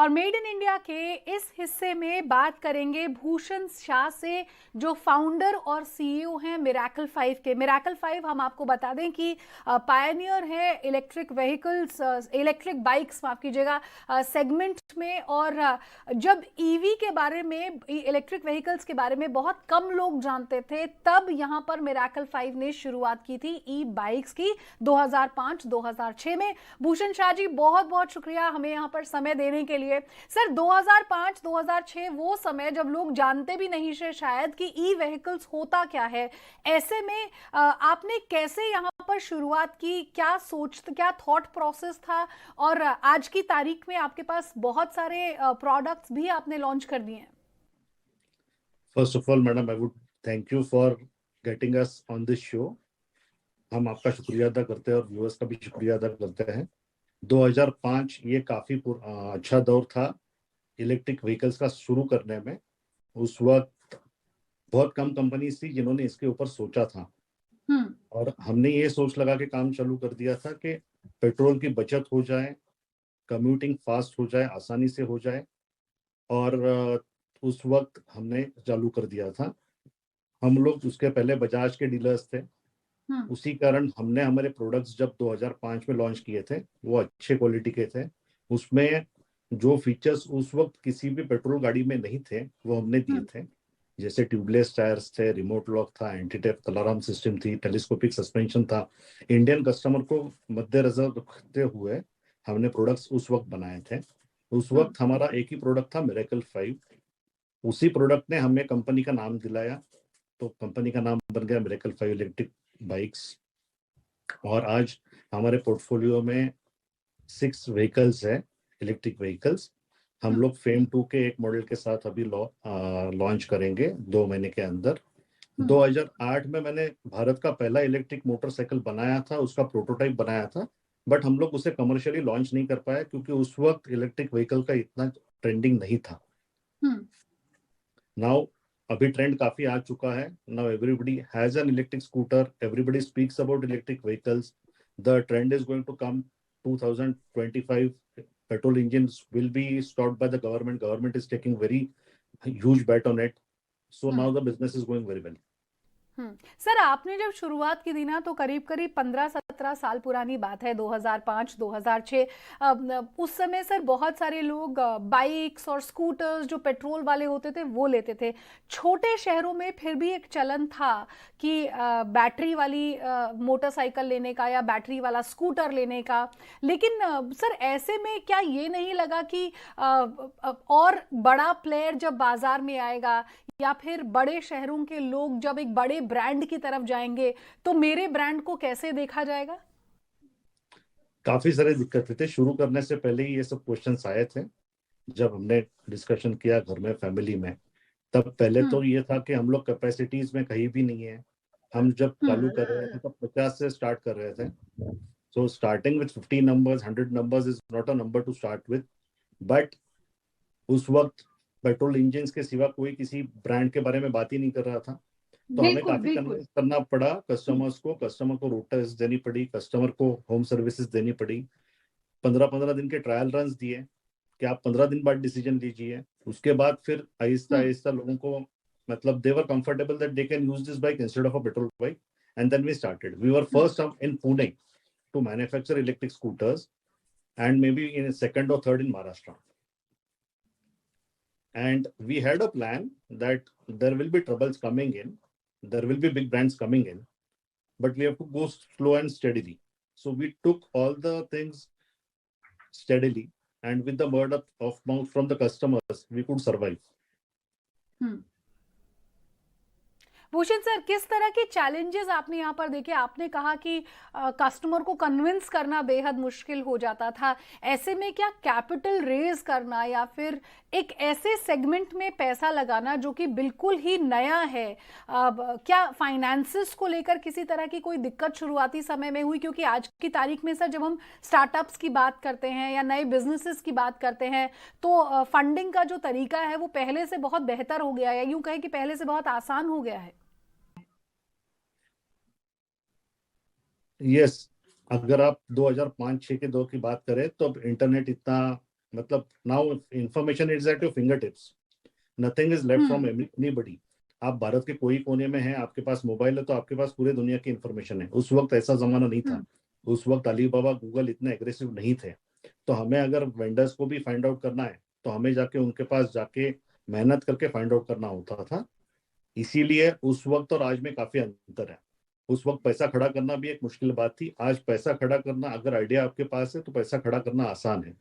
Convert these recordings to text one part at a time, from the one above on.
और made in India के इस हिस्से में बात करेंगे भूषण शाह से, जो फाउंडर और सीईओ हैं मिरेकल 5 के। मिरेकल 5 हम आपको बता दें कि पायनियर है इलेक्ट्रिक व्हीकल्स, इलेक्ट्रिक बाइक्स माफ कीजिएगा, सेगमेंट में। और जब ईवी के बारे में, इलेक्ट्रिक व्हीकल्स के बारे में बहुत कम लोग जानते थे, तब यहां पर मिरेकल 5 ने शुरुआत की थी ई बाइक्स की 2005-2006 में। भूषण शाह जी, बहुत बहुत शुक्रिया हमें यहाँ पर समय देने के लिए। सर, 2005-2006 वो समय जब लोग जानते भी नहीं थे शायद कि ई व्हीकल्स होता क्या है। ऐसे में आपने कैसे यहाँ पर शुरुआत की, क्या सोच, क्या थॉट प्रोसेस था, और आज की तारीख में आपके पास बहुत सारे प्रोडक्ट्स भी आपने लॉन्च कर दिए हैं। First of all madam, I would thank you for getting us on this show. हम आपका शुक्रिया अदा करते हैं और व्यूअर्स का भी शुक्रिया अदा करते हैं। 2005 ये काफी अच्छा दौर था इलेक्ट्रिक व्हीकल्स का शुरू करने में। उस वक्त बहुत कम कंपनीज थी जिन्होंने इसके ऊपर सोचा था, और हमने ये सोच लगा के काम चालू कर दिया था कि पेट्रोल की बचत हो जाए, कम्यूटिंग फास्ट हो जाए, आसानी से हो जाए। और उस वक्त हमने चालू कर दिया था। हम लोग उसके पहले बजाज के डीलर्स थे, उसी कारण हमने हमारे प्रोडक्ट्स जब 2005 में लॉन्च किए थे वो अच्छे क्वालिटी के थे। उसमें जो फीचर्स उस वक्त किसी भी पेट्रोल गाड़ी में नहीं थे वो हमने दिए थे, जैसे ट्यूबलेस टायर्स थे, रिमोट लॉक था, एंटी टेप अलार्म सिस्टम थी, टेलीस्कोपिक सस्पेंशन था। इंडियन कस्टमर को मद्देनजर रखते हुए हमने प्रोडक्ट्स उस वक्त बनाए थे। उस वक्त हमारा एक ही प्रोडक्ट था, मिरेकल 5। उसी प्रोडक्ट ने हमें कंपनी का नाम दिलाया, तो कंपनी का नाम बन गया मिरेकल 5 इलेक्ट्रिक बाइक्स। और आज हमारे पोर्टफोलियो में 6 व्हीकल्स है, इलेक्ट्रिक व्हीकल्स। हम लोग फेम 2 के एक मॉडल के साथ अभी लॉन्च करेंगे 2 महीने के अंदर। 2008 में मैंने भारत का पहला इलेक्ट्रिक मोटरसाइकिल बनाया था, उसका प्रोटोटाइप बनाया था, बट हम लोग उसे कमर्शियली लॉन्च नहीं कर पाए क्योंकि उस वक्त इलेक्ट्रिक व्हीकल का इतना ट्रेंडिंग नहीं था। नाउ अभी ट्रेंड काफी आ चुका है। Now everybody has an electric scooter, everybody speaks about electric vehicles. The trend is going to come 2025. Petrol engines will be stopped by the government. Government is taking very huge bet on it. So now the business is going very well. Sir, आपने जब शुरुआत की थी ना, तो करीब करीब 15-17 साल पुरानी बात है, 2005-2006। उस समय सर बहुत सारे लोग बाइक्स और स्कूटर्स जो पेट्रोल वाले होते थे वो लेते थे। छोटे शहरों में फिर भी एक चलन था कि बैटरी वाली मोटरसाइकिल लेने का या बैटरी वाला स्कूटर लेने का। लेकिन सर, ऐसे में क्या ये नहीं लगा कि और बड़ा प्लेयर जब बाजार में आएगा या फिर बड़े शहरों के लोग जब एक बड़े ब्रांड की तरफ जाएंगे, तो मेरे ब्रांड को कैसे देखा जाएगा? काफी सारे दिक्कतें थे शुरू करने से पहले ही, ये सब क्वेश्चंस आए थे जब हमने डिस्कशन किया घर में, फैमिली में। तब पहले तो ये था कि हम लोग कैपेसिटीज में कहीं भी नहीं है। हम जब चालू कर रहे थे तब 50 से स्टार्ट कर रहे थे। So starting with 50 numbers, 100 numbers is not a number two start with. But उस वक्त पेट्रोल इंजन के सिवा कोई किसी ब्रांड के बारे में बात ही नहीं कर रहा था। तो हमें बिल्कुल काफी बिल्कुल। कन्विंस करना पड़ा कस्टमर्स को। कस्टमर को रूट टेस्ट देनी पड़ी, कस्टमर को होम सर्विसेज देनी पड़ी। 15-15 दिन के ट्रायल रन दिए कि आप 15 दिन बाद डिसीजन लीजिए। उसके बाद फिर आहिस्ता आहिस्ता लोगों को, मतलब they were comfortable that they can use this bike instead of a petrol bike. And then we started. We were first in Pune to manufacture electric scooters, and maybe in second or third in Maharashtra. And we had a plan that there will be troubles coming in, there will be big brands coming in, but we have to go slow and steadily. So we took all the things steadily, and with the word of mouth from the customers, we could survive. Bhushan sir, किस तरह के challenges आपने यहाँ पर देखे? आपने कहा कि कस्टमर को कन्विंस करना बेहद मुश्किल हो जाता था। ऐसे में क्या कैपिटल रेज करना या फिर एक ऐसे सेगमेंट में पैसा लगाना जो कि बिल्कुल ही नया है, क्या फाइनेंसिस को लेकर किसी तरह की कोई दिक्कत शुरुआती समय में हुई? क्योंकि आज की तारीख में सर जब हम स्टार्टअप्स की बात करते हैं या नए बिजनेसेस की बात करते हैं, तो फंडिंग का जो तरीका है वो पहले से बहुत बेहतर हो गया है, यूं कहें कि पहले से बहुत आसान हो गया है। यस, अगर आप 2005-6 के दौर की बात करें तो अब इंटरनेट इतना मतलब now information is at your finger tips, nothing is left from anybody. आप भारत के कोई कोने में हैं, आपके पास मोबाइल है तो आपके पास पूरे दुनिया की इंफॉर्मेशन है। उस वक्त ऐसा जमाना नहीं था, उस वक्त अलीबाबा गूगल इतने एग्रेसिव नहीं थे। तो हमें अगर वेंडर्स को भी फाइंड आउट करना है तो हमें जाके उनके पास जाके मेहनत करके फाइंड आउट करना होता था। इसीलिए उस वक्त और आज में काफी अंतर है। उस वक्त पैसा खड़ा करना भी एक मुश्किल बात थी, आज पैसा खड़ा करना, अगर आइडिया आपके पास है तो पैसा खड़ा करना आसान है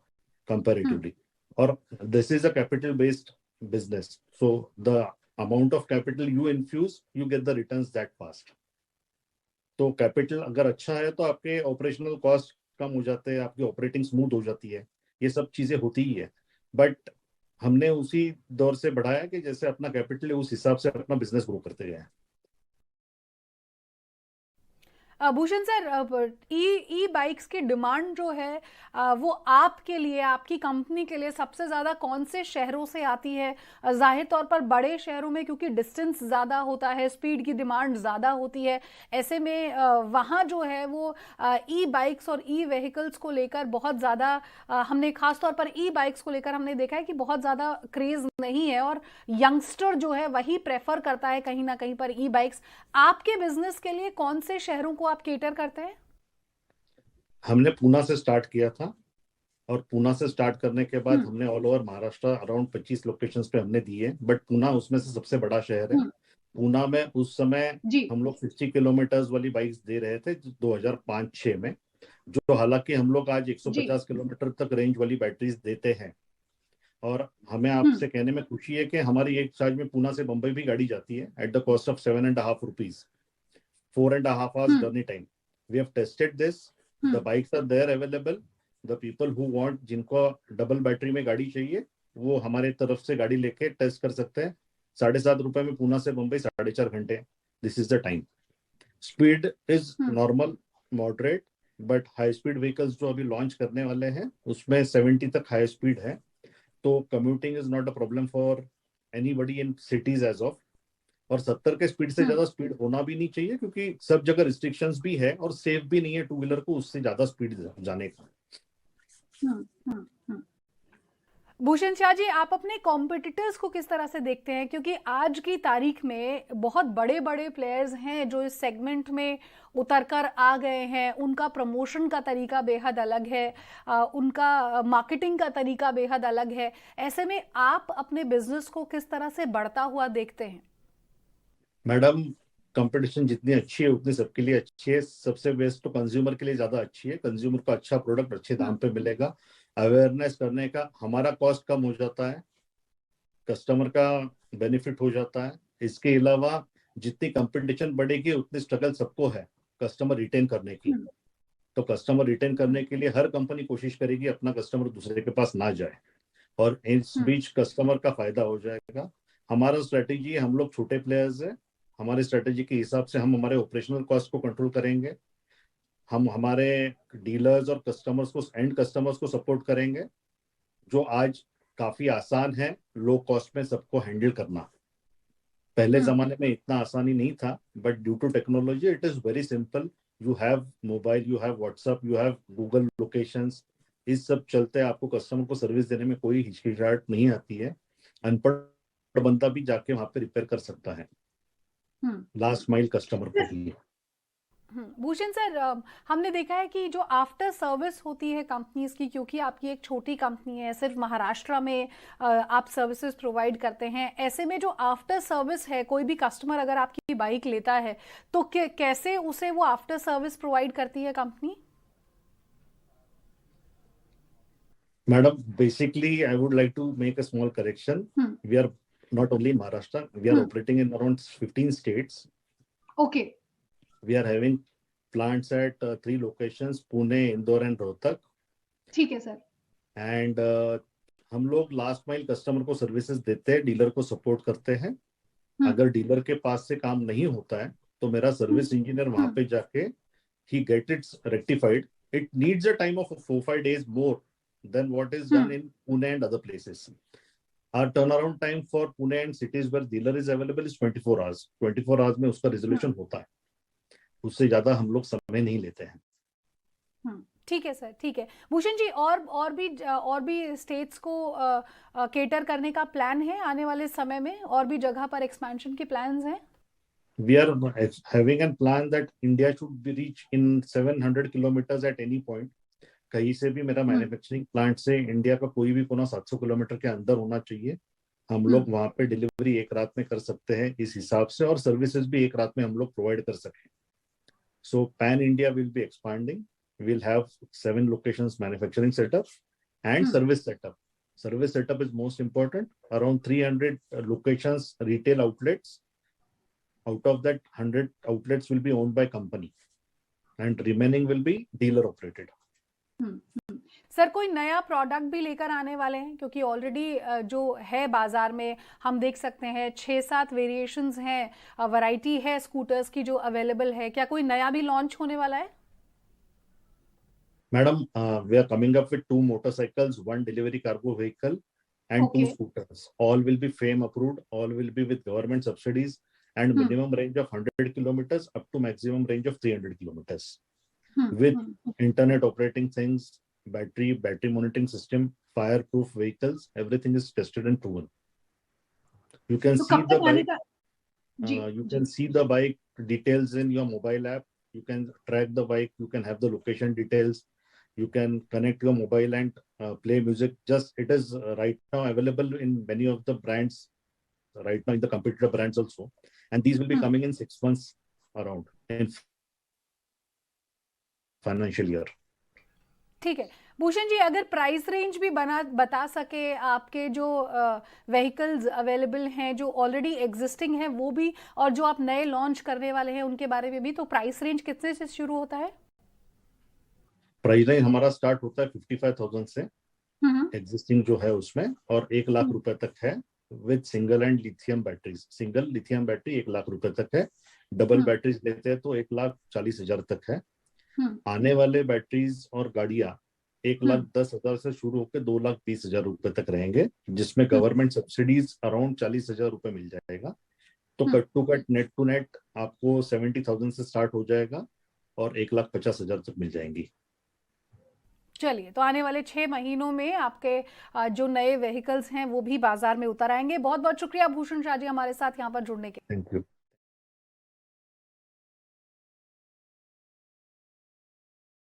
कंपैरेटिवली। और this is a capital based business, so the amount of capital you infuse you get the returns that fast. तो कैपिटल अगर अच्छा है तो आपके ऑपरेशनल कॉस्ट कम हो जाते हैं, आपकी ऑपरेटिंग स्मूथ हो जाती है, ये सब चीजें होती ही है। बट हमने उसी दौर से बढ़ाया कि जैसे अपना कैपिटल है उस हिसाब से अपना बिजनेस ग्रो करते गए। भूषण सर, ई बाइक्स की डिमांड जो है वो आपके लिए, आपकी कंपनी के लिए सबसे ज़्यादा कौन से शहरों से आती है? जाहिर तौर पर बड़े शहरों में, क्योंकि डिस्टेंस ज़्यादा होता है, स्पीड की डिमांड ज़्यादा होती है, ऐसे में वहाँ जो है वो ई बाइक्स और ई व्हीकल्स को लेकर बहुत ज़्यादा हमने खास तौर पर ई बाइक्स को लेकर हमने देखा है कि बहुत ज़्यादा क्रेज़ नहीं है, और यंगस्टर जो है वही प्रेफर करता है कहीं ना कहीं पर ई बाइक्स। आपके बिजनेस के लिए कौन से शहरों को आप केटर करते हैं? हमने पूना से स्टार्ट किया था, और पूना से स्टार्ट करने के बाद हमने all over Maharashtra around 25 locations पे हमने दिए, बट पूना उसमें से सबसे बड़ा शहर है। पूना में उस समय हम लोग 60 किलोमीटर्स वाली बाइक्स दे रहे थे 2005-06 में, जो हालांकि हम लोग आज 150 किलोमीटर तक रेंज वाली बैटरीज देते हैं। और हमें आपसे कहने में खुशी है कि हमारी एक चार्ज में पूना से बंबई भी गाड़ी जाती है at the cost of 7.5 rupees, 4.5 hours journey time. We have tested this. The bikes are there available. The people who want, जिनको डबल बैटरी में गाड़ी चाहिए, वो हमारे तरफ से गाड़ी लेके टेस्ट कर सकते हैं। 7.5 रुपए में पूना से बंबई 4.5 घंटे। This is the time. Speed is normal, moderate, but high speed vehicles जो अभी लॉन्च करने वाले हैं उसमें 70 तक हाई स्पीड है। तो commuting is not a problem for anybody in cities as of. और 70 के स्पीड से ज्यादा स्पीड होना भी नहीं चाहिए, क्योंकि सब जगह रिस्ट्रिक्शंस भी है और सेफ भी नहीं है टू व्हीलर को उससे ज्यादा स्पीड जाने का। भूषण शाह जी, आप अपने कॉम्पिटिटर्स को किस तरह से देखते हैं? क्योंकि आज की तारीख में बहुत बड़े बड़े प्लेयर्स हैं जो इस सेगमेंट में उतर कर आ गए हैं। उनका प्रमोशन का तरीका बेहद अलग है, उनका मार्केटिंग का तरीका बेहद अलग है। ऐसे में आप अपने बिजनेस को किस तरह से बढ़ता हुआ देखते हैं? मैडम, कंपटीशन जितनी अच्छी है उतनी सबके लिए अच्छी है। सबसे बेस्ट तो कंज्यूमर के लिए ज्यादा अच्छी है। कंज्यूमर को अच्छा प्रोडक्ट अच्छे दाम पे मिलेगा। अवेयरनेस करने का हमारा कॉस्ट कम हो जाता है, कस्टमर का बेनिफिट हो जाता है। इसके अलावा जितनी कंपटीशन बढ़ेगी उतनी स्ट्रगल सबको है कस्टमर रिटेन करने की। तो कस्टमर रिटेन करने के लिए हर कंपनी कोशिश करेगी अपना कस्टमर दूसरे के पास ना जाए, और इस बीच कस्टमर का फायदा हो जाएगा। हमारा स्ट्रेटेजी है, हम लोग छोटे प्लेयर्स है, हमारे स्ट्रेटेजी के हिसाब से हम हमारे ऑपरेशनल कॉस्ट को कंट्रोल करेंगे। हम हमारे डीलर्स और कस्टमर्स को, एंड कस्टमर्स को सपोर्ट करेंगे, जो आज काफी आसान है लो कॉस्ट में सबको हैंडल करना। पहले जमाने में इतना आसानी नहीं था, but due to technology it is very simple. You have mobile, you have WhatsApp, you have Google locations. इस सब चलते आपको कस्टमर को सर्विस देने में कोई हिचकिचाहट नहीं आती है। अनपढ़ बंदा भी जाके वहां पे रिपेयर कर सकता है लास्ट माइल कस्टमर को ही। भूषण सर, हमने देखा है कि जो आफ्टर सर्विस होती है कंपनीज की, क्योंकि आपकी एक छोटी कंपनी है, सिर्फ महाराष्ट्र में आप सर्विसेज प्रोवाइड करते हैं, ऐसे में जो आफ्टर सर्विस है, कोई भी कस्टमर अगर आपकी बाइक लेता है तो कैसे उसे वो आफ्टर सर्विस प्रोवाइड करती है company? Madam, basically, I would like to make a small correction. We are not only Maharashtra, we are operating in around 15 states. Okay. We are having plants at 3 locations, Pune, Indore and Rohtak. ठीक है sir. And हम लोग last mile customer को services देते हैं, dealer को support करते हैं। अगर डीलर के पास से काम नहीं होता है तो मेरा सर्विस इंजीनियर वहां पे जाके he get it rectified. It needs a time of 4-5 days more than what is done in Pune and other places. Our turnaround time for Pune and cities where dealer is available is 24 hours. 24 hours में उसका resolution होता है, उससे ज्यादा हम लोग समय नहीं लेते हैं। ठीक है सर, ठीक है। भूषण जी, और भी स्टेट्स को केटर करने का प्लान है आने वाले समय में? और भी जगह पर एक्सपेंशन के प्लान्स हैं? We are having a plan that India should be reach in 700 kilometers at any point. कहीं से भी मेरा हम्म। मैन्युफैक्चरिंग प्लांट से इंडिया का कोई भी कोना 700 किलोमीटर के अंदर होना चाहिए। हम हम्म। लोग वहां पे डिलीवरी एक रात में कर सकते हैं इस हिसाब से, और सर्विसेज भी एक रात में हम लोग प्रोवाइड कर सकें। So pan India will be expanding, will have 7 locations manufacturing setup and hmm. service setup. Service setup is most important. Around 300 locations, retail outlets. Out of that, 100 outlets will be owned by company, and remaining will be dealer operated. Sir, कोई नया product भी लेकर आने वाले हैं? क्योंकि already जो है बाजार में हम देख सकते हैं 6-7 वेरिएशंस हैं, वैरायटी है स्कूटर्स की जो अवेलेबल है। क्या कोई नया भी लॉन्च होने वाला है? Madam, we are coming up with 2 motorcycles, 1 delivery cargo vehicle, and 2 okay. scooters. All will be FAME approved. All will be with government subsidies and hmm. minimum range of 100 kilometers up to maximum range of 300 kilometers. Hmm. With hmm. internet operating things, battery monitoring system, fireproof vehicles, everything is tested and proven. You can तो see कब the तक आने bike. का? जी। You ji. can see the bike details in your mobile app. You can track the bike. You can have the location details. You can connect your mobile and play music. Just it is right now available in many of the brands right now, in the competitor brands also, and these will be hmm. coming in 6 months around in financial year. ठीक है। भूषण जी, अगर price range भी बता सके आपके जो vehicles available हैं जो ऑलरेडी एग्जिस्टिंग हैं वो भी, और जो आप नए लॉन्च करने वाले हैं उनके बारे में भी, तो प्राइस रेंज कितने से शुरू होता है? प्राइस रेंज हमारा स्टार्ट होता है 55,000 से हम्म। एग्जिस्टिंग जो है उसमें, और 1 लाख हम्म। रुपए तक है with single and lithium batteries. Single lithium battery 1 lakh रुपए तक है। डबल हम्म। बैटरीज लेते हैं तो 1,40,000 तक है। हम्म। आने वाले बैटरीज और गाड़ियां हम्म। 1,10,000 से शुरू होकर 2,20,000 रुपए तक रहेंगे, जिसमें हम्म। गवर्नमेंट सब्सिडीज अराउंड 40,000 रुपए मिल जाएगा। तो hmm. Cut to cut, net to net आपको 70,000 से स्टार्ट हो जाएगा और 1,50,000 तक मिल जाएंगी। चलिए, तो आने वाले 6 महीनों में आपके जो नए व्हीकल्स हैं वो भी बाजार में उतर आएंगे। बहुत बहुत शुक्रिया भूषण शाह जी हमारे साथ यहाँ पर जुड़ने के। Thank you.